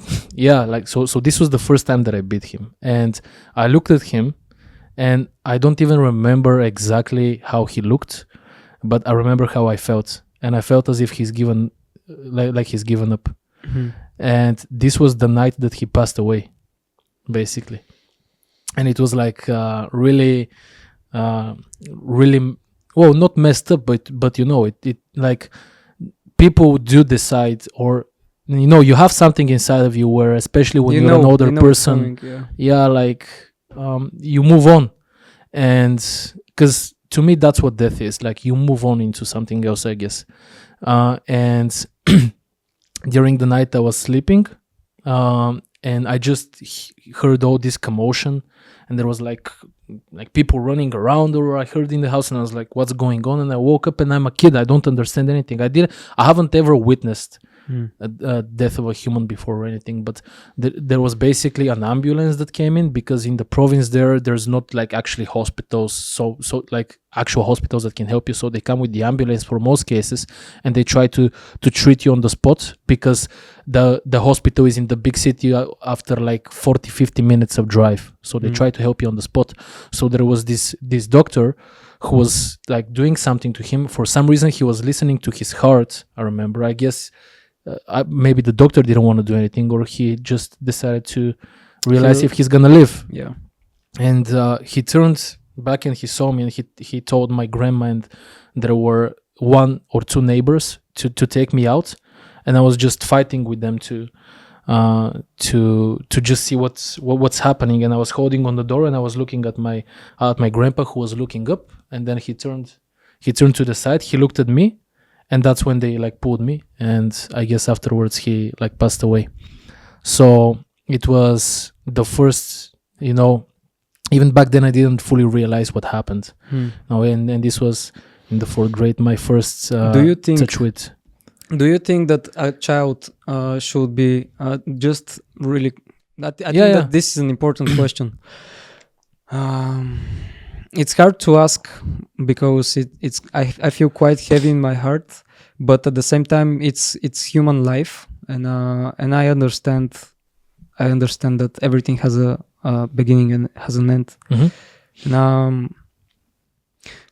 [SPEAKER 1] this was the first time that I beat him. And I looked at him, and I don't even remember exactly how he looked, but I remember how I felt. And I felt as if he's given up. Mm-hmm. And this was the night that he passed away, basically. And it was like really, well, not messed up, but you know, it like people do decide, or you know, you have something inside of you where, especially when you're an older person, like you move on. And because to me, that's what death is. Like you move on into something else, I guess. And during the night I was sleeping, and I just heard all this commotion, and there was like people running around, or I heard in the house, and I was like, what's going on? And I woke up, and I'm a kid. I don't understand anything. I haven't ever witnessed a death of a human before or anything, but there was basically an ambulance that came in, because in the province there's not like actually hospitals, so like actual hospitals that can help you. So they come with the ambulance for most cases, and they try to treat you on the spot, because the hospital is in the big city after like 40-50 minutes of drive. So they try to help you on the spot. So there was this doctor who was like doing something to him. For some reason he was listening to his heart, I remember. I guess maybe the doctor didn't want to do anything, or he just decided to realize if he's gonna live.
[SPEAKER 2] Yeah.
[SPEAKER 1] And he turned back and he saw me, and he told my grandma, and there were one or two neighbors to take me out, and I was just fighting with them to just see what's happening. And I was holding on the door, and I was looking at my grandpa, who was looking up, and then he turned to the side. He looked at me, and that's when they like pulled me, and I guess afterwards he like passed away. So it was the first, you know, even back then I didn't fully realize what happened. No, and this was in the fourth grade, my first touch with.
[SPEAKER 2] Do you think that a child should be just really? I think that this is an important question. It's hard to ask, because it's I feel quite heavy in my heart, but at the same time it's human life, and I understand that everything has a beginning and has an end. Mm-hmm.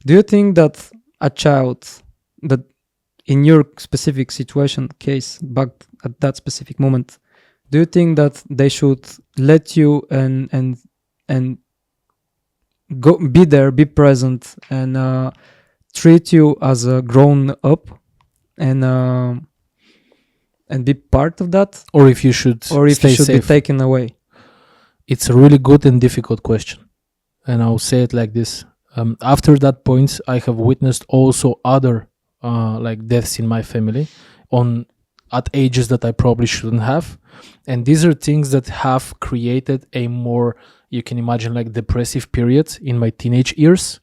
[SPEAKER 2] Do you think that a child, that in your specific situation case, back at that specific moment, do you think that they should let you and go be there, be present, and treat you as a grown up, and and be part of that,
[SPEAKER 1] or if you should
[SPEAKER 2] stay
[SPEAKER 1] safe.
[SPEAKER 2] Be taken away?
[SPEAKER 1] It's a really good and difficult question, and I'll say it like this. After that point, I have witnessed also other like deaths in my family at ages that I probably shouldn't have, and these are things that have created a more, you can imagine, like depressive period in my teenage years.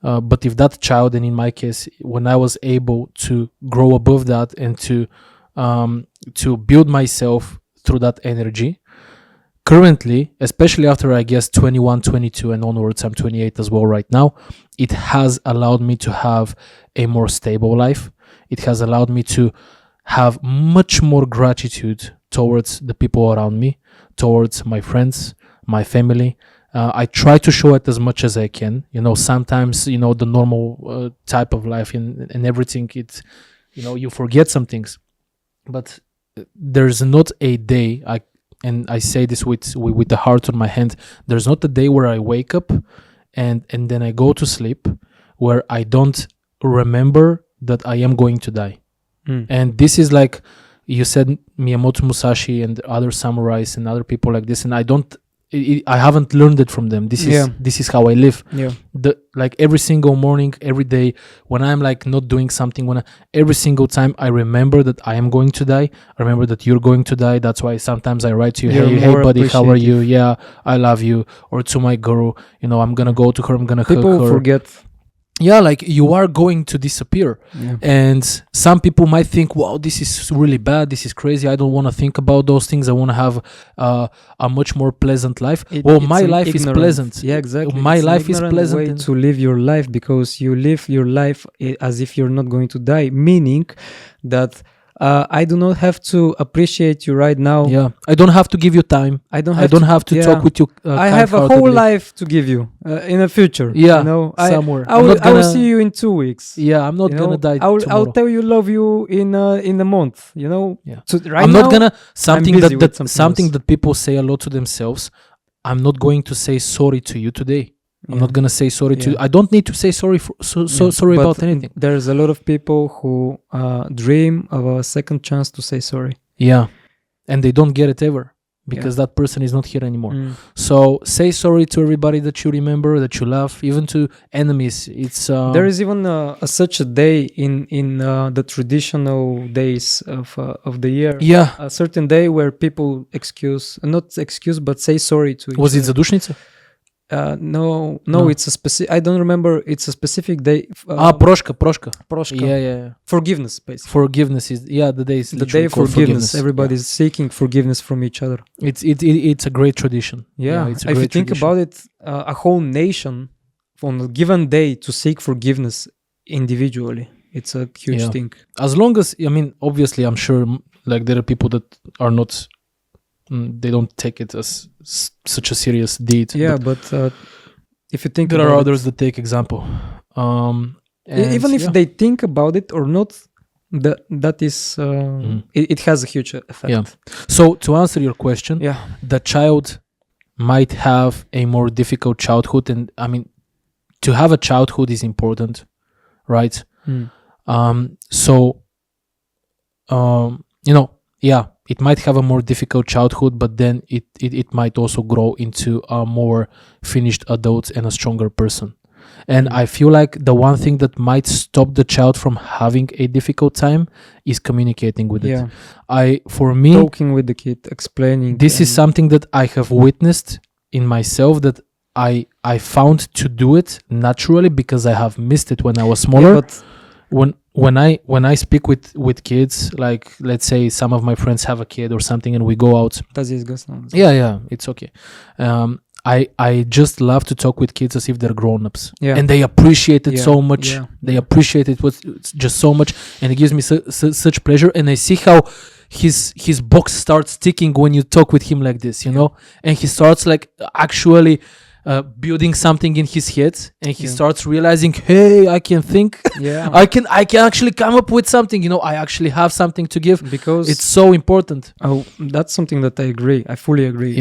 [SPEAKER 1] But if that child, and in my case, when I was able to grow above that and to build myself through that energy, currently, especially after I guess 21, 22 and onwards, I'm 28 as well right now, it has allowed me to have a more stable life. It has allowed me to have much more gratitude towards the people around me, towards my friends, my family. I try to show it as much as I can. Sometimes, the normal type of life and everything, you forget some things. But there's not a day, and I say this with the heart on my hand, there's not a day where I wake up and then I go to sleep where I don't remember that I am going to die. And this is like you said, Miyamoto Musashi and other samurais and other people like this, and I haven't learned it from them. This is how I live. Like every single morning, every day, when I'm like not doing something, every single time I remember that I am going to die. I remember that you're going to die. That's why sometimes I write to you, hey buddy, how are you? Yeah, I love you. Or to my girl, I'm gonna go to her, I'm gonna hug her.
[SPEAKER 2] People forget.
[SPEAKER 1] Yeah, like you are going to disappear. And some people might think, wow, this is really bad, this is crazy, I don't want to think about those things, I want to have a much more pleasant life. My life is pleasant.
[SPEAKER 2] Yeah, exactly.
[SPEAKER 1] My life is pleasant.
[SPEAKER 2] Way to live your life, because you live your life as if you're not going to die, meaning that I do not have to appreciate you right now.
[SPEAKER 1] Yeah, I don't have to give you time. I don't have to talk with you.
[SPEAKER 2] I have a whole life to give you in the future.
[SPEAKER 1] Yeah,
[SPEAKER 2] somewhere. I will see you in 2 weeks.
[SPEAKER 1] Yeah, I'm not gonna die tomorrow.
[SPEAKER 2] I'll tell you love you in a month.
[SPEAKER 1] Yeah.
[SPEAKER 2] So
[SPEAKER 1] I'm not gonna something that people say a lot to themselves. I'm not going to say sorry to you today. I'm not gonna say sorry to you. I don't need to say sorry sorry about anything.
[SPEAKER 2] There's a lot of people who dream of a second chance to say sorry.
[SPEAKER 1] Yeah, and they don't get it ever because that person is not here anymore. So say sorry to everybody that you remember, that you love, even to enemies. It's
[SPEAKER 2] there is even such a day in the traditional days of the year.
[SPEAKER 1] Yeah,
[SPEAKER 2] a certain day where people but say sorry to each other.
[SPEAKER 1] Was it Zadushnica?
[SPEAKER 2] No, it's a specific. I don't remember. It's a specific day.
[SPEAKER 1] Proshka. Yeah.
[SPEAKER 2] Forgiveness, basically.
[SPEAKER 1] Forgiveness is the day. Is
[SPEAKER 2] the day of forgiveness. Everybody's seeking forgiveness from each other.
[SPEAKER 1] It's a great tradition.
[SPEAKER 2] Yeah, if you think about it, a whole nation on a given day to seek forgiveness individually, it's a huge thing.
[SPEAKER 1] As long as obviously, I'm sure like there are people that are not. They don't take it as such a serious deed.
[SPEAKER 2] Yeah, but if you think
[SPEAKER 1] there are others that take example.
[SPEAKER 2] Even if they think about it or not, that is it has a huge effect.
[SPEAKER 1] Yeah. So to answer your question, the child might have a more difficult childhood, and to have a childhood is important, right? It might have a more difficult childhood, but then it might also grow into a more finished adult and a stronger person. And I feel like the one thing that might stop the child from having a difficult time is communicating with it. For me,
[SPEAKER 2] talking with the kid, explaining.
[SPEAKER 1] This is something that I have witnessed in myself, that I found to do it naturally because I have missed it when I was smaller. When I speak with kids, like let's say some of my friends have a kid or something and we go out. Yeah, it's okay. I just love to talk with kids as if they're grown-ups. And they appreciate it so much. They appreciate it just so much, and it gives me such pleasure. And I see how his box starts ticking when you talk with him like this, and he starts like actually building something in his head, and he starts realizing, hey, I can think. I can actually come up with something. I actually have something to give, because it's so important.
[SPEAKER 2] That's something that I agree. I fully agree.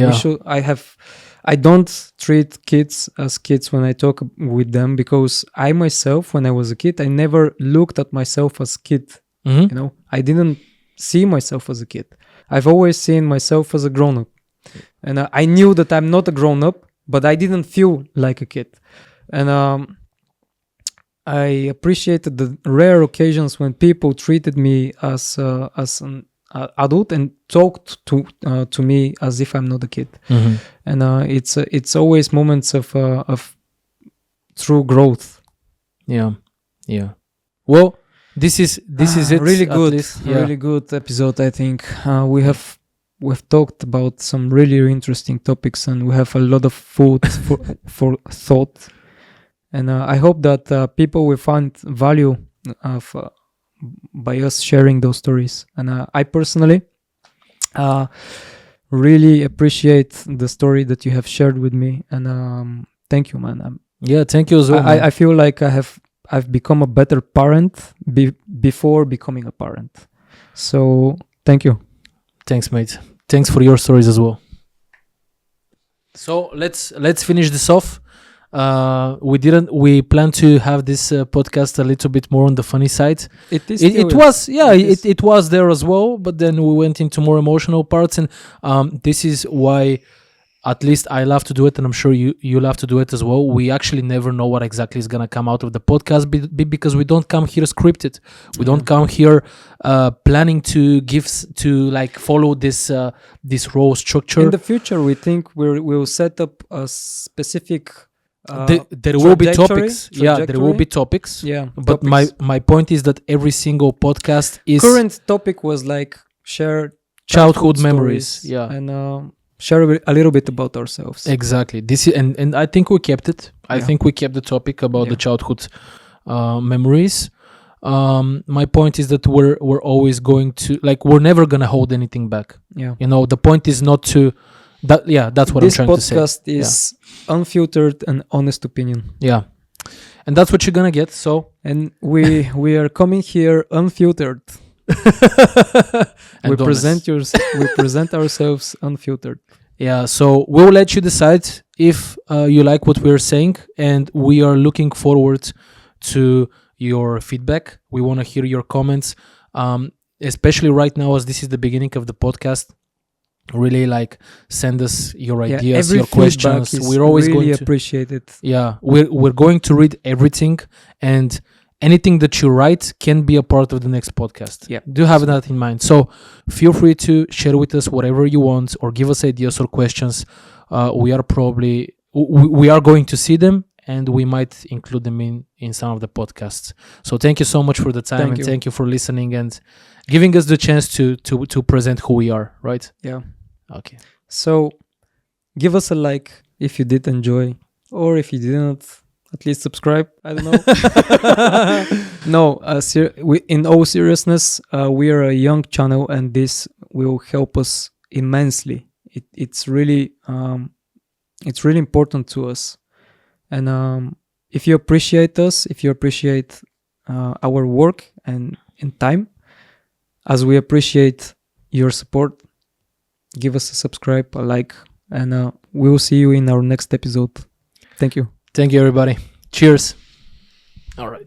[SPEAKER 2] I don't treat kids as kids when I talk with them, because I myself, when I was a kid, I never looked at myself as kid. I didn't see myself as a kid. I've always seen myself as a grown-up. And I knew that I'm not a grown-up, but I didn't feel like a kid. And I appreciated the rare occasions when people treated me as an adult and talked to me as if I'm not a kid.
[SPEAKER 1] Mm-hmm.
[SPEAKER 2] And it's always moments of true growth.
[SPEAKER 1] Yeah. Well, this is it.
[SPEAKER 2] Really
[SPEAKER 1] at
[SPEAKER 2] good,
[SPEAKER 1] least. Yeah.
[SPEAKER 2] really good episode. I think we've talked about some really interesting topics, and we have a lot of food for thought. And I hope that people will find value of by us sharing those stories. And I personally really appreciate the story that you have shared with me. And thank you, man.
[SPEAKER 1] Yeah, thank you as well.
[SPEAKER 2] I feel like I've become a better parent before becoming a parent. So thank you.
[SPEAKER 1] Thanks, mate. Thanks for your stories as well. So let's finish this off. We plan to have this podcast a little bit more on the funny side. It was there as well, but then we went into more emotional parts, and this is why at least I love to do it, and I'm sure you love to do it as well. We actually never know what exactly is gonna come out of the podcast because we don't come here scripted. We don't come here planning to follow this raw structure.
[SPEAKER 2] In the future, we think we'll set up a specific
[SPEAKER 1] there will be topics. Yeah, there will be topics.
[SPEAKER 2] Yeah,
[SPEAKER 1] but
[SPEAKER 2] topics.
[SPEAKER 1] my point is that every single podcast is
[SPEAKER 2] current topic was like share
[SPEAKER 1] childhood memories. Yeah,
[SPEAKER 2] and share a little bit about ourselves.
[SPEAKER 1] Exactly. This is, and I think we kept it. I think we kept the topic about the childhood memories. My point is that we're always going to we're never gonna hold anything back.
[SPEAKER 2] Yeah,
[SPEAKER 1] the point is not to. That's what I'm trying to say.
[SPEAKER 2] This podcast is unfiltered and honest opinion.
[SPEAKER 1] Yeah, and that's what you're gonna get. So,
[SPEAKER 2] and we are coming here unfiltered. we present ourselves unfiltered.
[SPEAKER 1] Yeah, so we'll let you decide if you like what we're saying, and we are looking forward to your feedback. We want to hear your comments, especially right now as this is the beginning of the podcast. Really send us your ideas, your questions. We're always
[SPEAKER 2] really
[SPEAKER 1] going to
[SPEAKER 2] appreciate it.
[SPEAKER 1] Yeah, we're going to read everything, and anything that you write can be a part of the next podcast.
[SPEAKER 2] Yeah,
[SPEAKER 1] do have that in mind. So feel free to share with us whatever you want, or give us ideas or questions. We are going to see them, and we might include them in some of the podcasts. So thank you so much for the time, thank you for listening and giving us the chance to present who we are, right?
[SPEAKER 2] Yeah.
[SPEAKER 1] Okay.
[SPEAKER 2] So give us a like if you did enjoy, or if you didn't, at least subscribe. I don't know. No, in all seriousness, we are a young channel, and this will help us immensely. It's really important to us. And if you appreciate us, if you appreciate our work and in time, as we appreciate your support, give us a subscribe, a like, and we will see you in our next episode. Thank you.
[SPEAKER 1] Thank you, everybody. Cheers. All right.